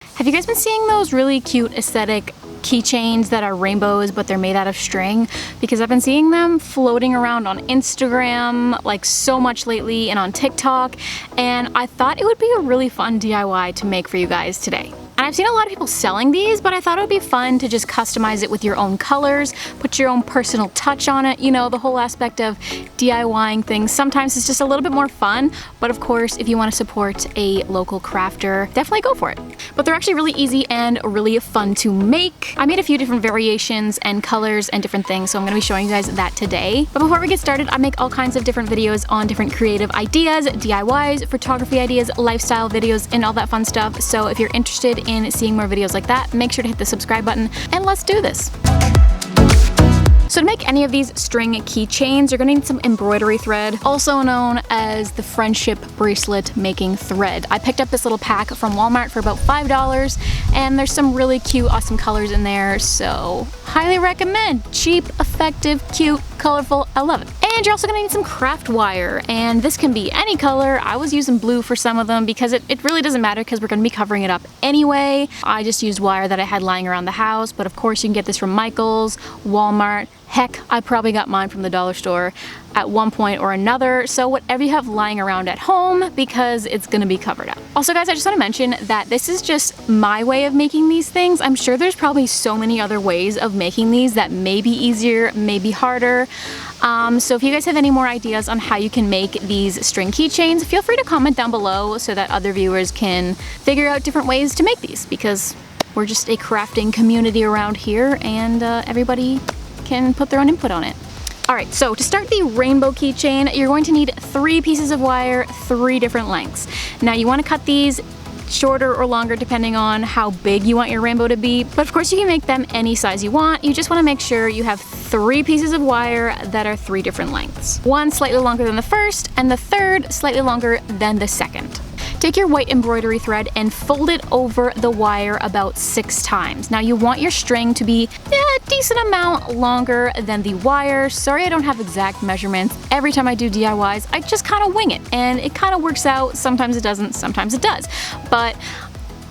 Have you guys been seeing those really cute aesthetic keychains that are rainbows but they're made out of string? Because I've been seeing them floating around on Instagram like so much lately and on TikTok, and I thought it would be a really fun DIY to make for you guys today. And I've seen a lot of people selling these, but I thought it would be fun to just customize it with your own colors, put your own personal touch on it. You know, the whole aspect of DIYing things. Sometimes it's just a little bit more fun, but of course, if you want to support a local crafter, definitely go for it. But they're actually really easy and really fun to make. I made a few different variations and colors and different things, so I'm going to be showing you guys that today. But before we get started, I make all kinds of different videos on different creative ideas, DIYs, photography ideas, lifestyle videos, and all that fun stuff. So if you're interested in seeing more videos like that, make sure to hit the subscribe button and let's do this. So to make any of these string keychains, you're gonna need some embroidery thread, also known as the friendship bracelet making thread. I picked up this little pack from Walmart for about $5, and there's some really cute, awesome colors in there, so highly recommend. Cheap, effective, cute, colorful, I love it. And you're also gonna need some craft wire, and this can be any color. I was using blue for some of them because it really doesn't matter because we're gonna be covering it up anyway. I just used wire that I had lying around the house, but of course you can get this from Michael's, Walmart. Heck, I probably got mine from the dollar store at one point or another, so whatever you have lying around at home, because it's gonna be covered up. Also guys, I just wanna mention that this is just my way of making these things. I'm sure there's probably so many other ways of making these that may be easier, may be harder. So if you guys have any more ideas on how you can make these string keychains, feel free to comment down below so that other viewers can figure out different ways to make these, because we're just a crafting community around here, and everybody can put their own input on it. Alright, so to start the rainbow keychain, you're going to need 3 pieces of wire, 3 different lengths. Now you want to cut these shorter or longer depending on how big you want your rainbow to be, but of course you can make them any size you want. You just want to make sure you have 3 pieces of wire that are 3 different lengths. One slightly longer than the first, and the third slightly longer than the second. Take your white embroidery thread and fold it over the wire about 6 times. Now you want your string to be a decent amount longer than the wire. Sorry I don't have exact measurements. Every time I do DIYs, I just kind of wing it, and it kind of works out. Sometimes it doesn't, sometimes it does. But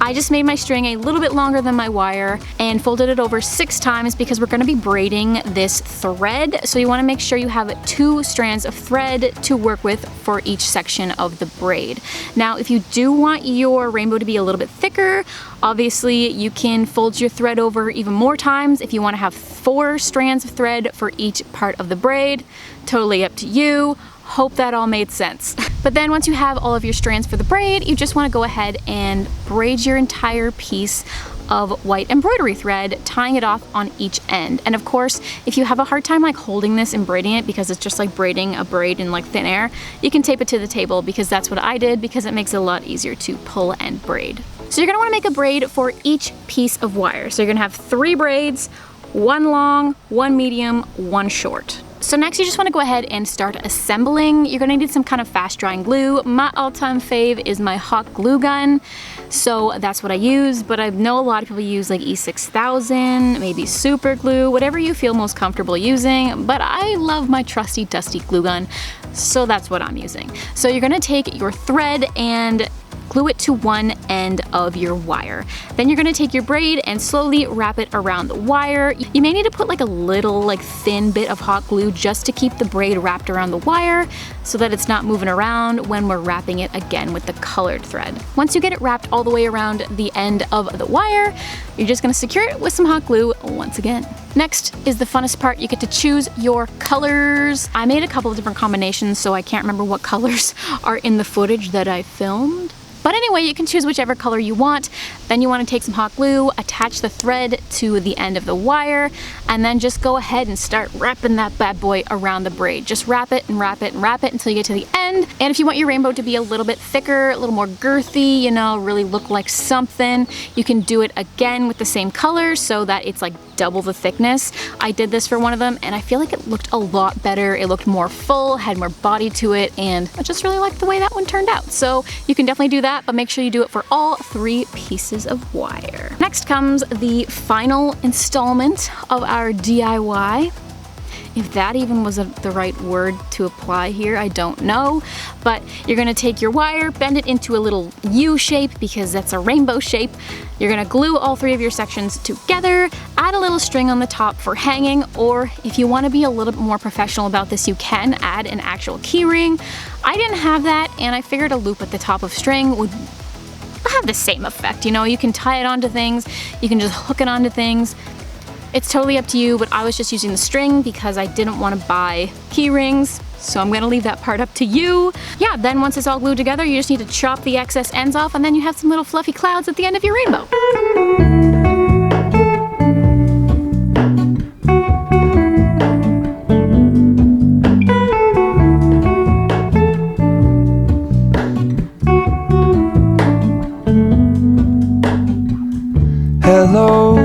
I just made my string a little bit longer than my wire and folded it over 6 times because we're going to be braiding this thread. So you want to make sure you have 2 strands of thread to work with for each section of the braid. Now, if you do want your rainbow to be a little bit thicker, obviously you can fold your thread over even more times if you want to have 4 strands of thread for each part of the braid. Totally up to you. Hope that all made sense. But then once you have all of your strands for the braid, you just want to go ahead and braid your entire piece of white embroidery thread, tying it off on each end. And of course, if you have a hard time like holding this and braiding it because it's just like braiding a braid in like thin air, you can tape it to the table, because that's what I did, because it makes it a lot easier to pull and braid. So you're gonna want to make a braid for each piece of wire. So you're gonna have 3 braids, 1 long, 1 medium, 1 short. So next you just want to go ahead and start assembling. You're going to need some kind of fast drying glue. My all-time fave is my hot glue gun, so that's what I use, but I know a lot of people use like E6000, maybe super glue, whatever you feel most comfortable using, but I love my trusty dusty glue gun, so that's what I'm using. So you're going to take your thread and glue it to one end of your wire. Then you're gonna take your braid and slowly wrap it around the wire. You may need to put like a little like thin bit of hot glue just to keep the braid wrapped around the wire so that it's not moving around when we're wrapping it again with the colored thread. Once you get it wrapped all the way around the end of the wire, you're just gonna secure it with some hot glue once again. Next is the funnest part. You get to choose your colors. I made a couple of different combinations, so I can't remember what colors are in the footage that I filmed. But anyway, you can choose whichever color you want. Then you want to take some hot glue, attach the thread to the end of the wire, and then just go ahead and start wrapping that bad boy around the braid. Just wrap it and wrap it and wrap it until you get to the end. And if you want your rainbow to be a little bit thicker, a little more girthy, you know, really look like something, you can do it again with the same color so that it's like double the thickness. I did this for one of them and I feel like it looked a lot better. It looked more full, had more body to it, and I just really liked the way that one turned out. So you can definitely do that, but make sure you do it for all 3 pieces of wire. Next comes the final installment of our DIY. If that even was the right word to apply here, I don't know. But you're gonna take your wire, bend it into a little U shape because that's a rainbow shape. You're gonna glue all 3 of your sections together, add a little string on the top for hanging, or if you wanna be a little bit more professional about this, you can add an actual key ring. I didn't have that, and I figured a loop at the top of string would have the same effect, you know? You can tie it onto things, you can just hook it onto things. It's totally up to you, but I was just using the string because I didn't want to buy key rings, so I'm gonna leave that part up to you. Yeah, then once it's all glued together, you just need to chop the excess ends off, and then you have some little fluffy clouds at the end of your rainbow. Hello,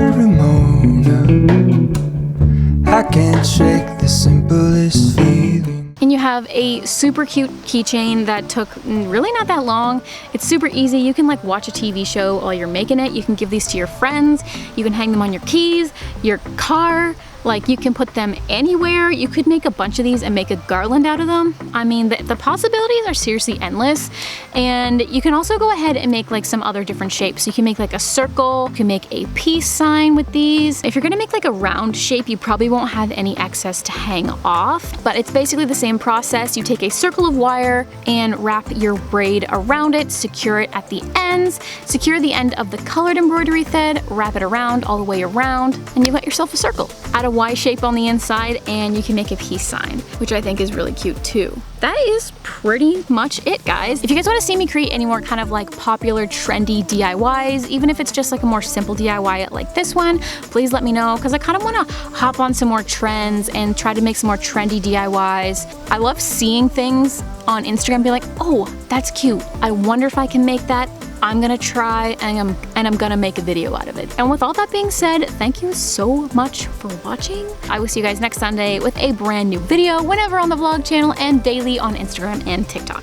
I can't shake the simplest feeling. And you have a super cute keychain that took really not that long. It's super easy. You can like watch a TV show while you're making it. You can give these to your friends. You can hang them on your keys, your car. Like, you can put them anywhere. You could make a bunch of these and make a garland out of them. I mean, the possibilities are seriously endless. And you can also go ahead and make like some other different shapes. You can make like a circle, you can make a peace sign with these. If you're gonna make like a round shape, you probably won't have any excess to hang off, but it's basically the same process. You take a circle of wire and wrap your braid around it, secure it at the ends, secure the end of the colored embroidery thread, wrap it around all the way around, and you've got yourself a circle. Add a Y shape on the inside and you can make a peace sign, which I think is really cute too. That is pretty much it, guys. If you guys want to see me create any more kind of like popular trendy DIYs, even if it's just like a more simple DIY like this one, please let me know, because I kind of want to hop on some more trends and try to make some more trendy DIYs. I love seeing things on Instagram and be like, oh, that's cute. I wonder if I can make that. I'm gonna try and I'm gonna make a video out of it. And with all that being said, thank you so much for watching. I will see you guys next Sunday with a brand new video, whenever on the vlog channel and daily on Instagram and TikTok.